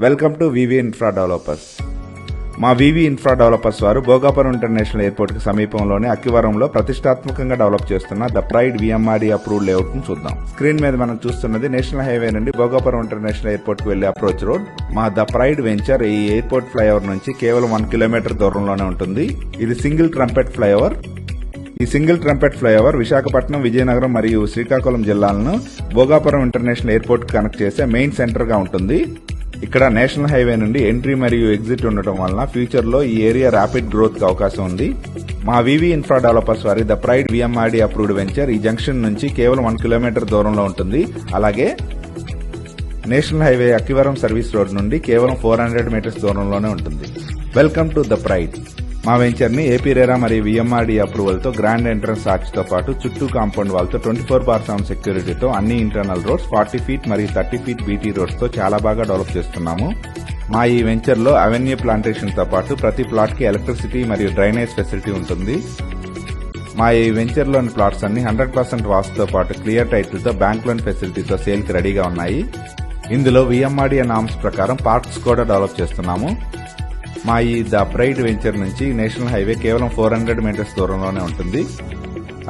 Welcome to VV Infra Developers. మా VV Infra developers వారు Bhogapuram international airport కి సమీపంలోని అక్కివరంలో ప్రతిష్టాత్మకంగా డెవలప్ చేస్తున్న the pride VMRD approved layout ను చూద్దాం. స్క్రీన్ మీద మనం చూస్తున్నది నేషనల్ హైవే నుండి భోగాపురం ఇంటర్నేషనల్ ఎయిర్పోర్ట్ కు వెళ్లే అప్రోచ్ రోడ్. మా ద ప్రైడ్ వెంచర్ ఈ ఎయిర్పోర్ట్ ఫ్లైఓవర్ నుంచి కేవలం 1 కిలోమీటర్ దూరంలోనే ఉంటుంది. ఇది సింగిల్ ట్రంపెట్ ఫ్లైఓవర్. ఈ single trumpet flyover Visakhapatnam, Vizianagaram మరియు శ్రీకాకుళం జిల్లాలను భోగాపురం ఇంటర్నేషనల్ ఎయిర్పోర్ట్ కు కనెక్ట్ చేసే మెయిన్ సెంటర్ గా ఉంటుంది. ఇక్కడ నేషనల్ హైవే నుండి ఎంట్రీ మరియు ఎగ్జిట్ ఉండటం వలన ఫ్యూచర్ లో ఈ ఏరియా ర్యాపిడ్ గ్రోత్ కి అవకాశం ఉంది. మా వివి ఇన్ఫ్రా డెవలపర్స్ వారి the pride VMRD approved venture ఈ జంక్షన్ నుంచి కేవలం 1 కిలోమీటర్ దూరంలో ఉంటుంది. అలాగే national highway Akkivaram service road నుండి కేవలం 400 మీటర్స్ దూరంలోనే ఉంటుంది. Welcome to the pride. మా వెంచర్ ని ఏపీ రేరా మరియు విఎంఆర్డి అప్రూవల్ తో గ్రాండ్ ఎంట్రన్స్ ఆర్చ్ తో పాటు చుట్టూ కాంపౌండ్ వాల్ తో 24/7 సెక్యూరిటీతో అన్ని ఇంటర్నల్ రోడ్స్ 40 ఫీట్ మరియు 30 ఫీట్ బీటీ రోడ్స్ తో చాలా బాగా డెవలప్ చేస్తున్నాము. మా ఈ వెంచర్ లో అవెన్యూ ప్లాంటేషన్ తో పాటు ప్రతి ప్లాట్ కి ఎలక్ట్రిసిటీ మరియు డ్రైనేజ్ ఫెసిలిటీ ఉంటుంది. మా ఈ వెంచర్ లోని ప్లాట్స్ అన్ని 100% వాస్తుతో పాటు క్లియర్ టైటిల్ తో బ్యాంక్ లోన్ ఫెసిలిటీతో సేల్ కి రెడీగా ఉన్నాయి. ఇందులో విఎంఆర్డి నామ్స్ ప్రకారం పార్క్స్ కూడా డెవలప్ చేస్తున్నాము. మా ఈ ద ప్రైడ్ వెంచర్ నుంచి నేషనల్ హైవే కేవలం 400 మీటర్స్ దూరంలోనే ఉంటుంది.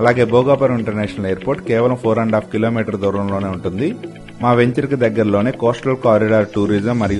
అలాగే భోగాపురం ఇంటర్నేషనల్ ఎయిర్పోర్ట్ కేవలం 4.5 కిలోమీటర్ దూరంలోనే ఉంటుంది. మా వెంచర్ కి దగ్గరలోనే కోస్టల్ కారిడార్ టూరిజం మరియు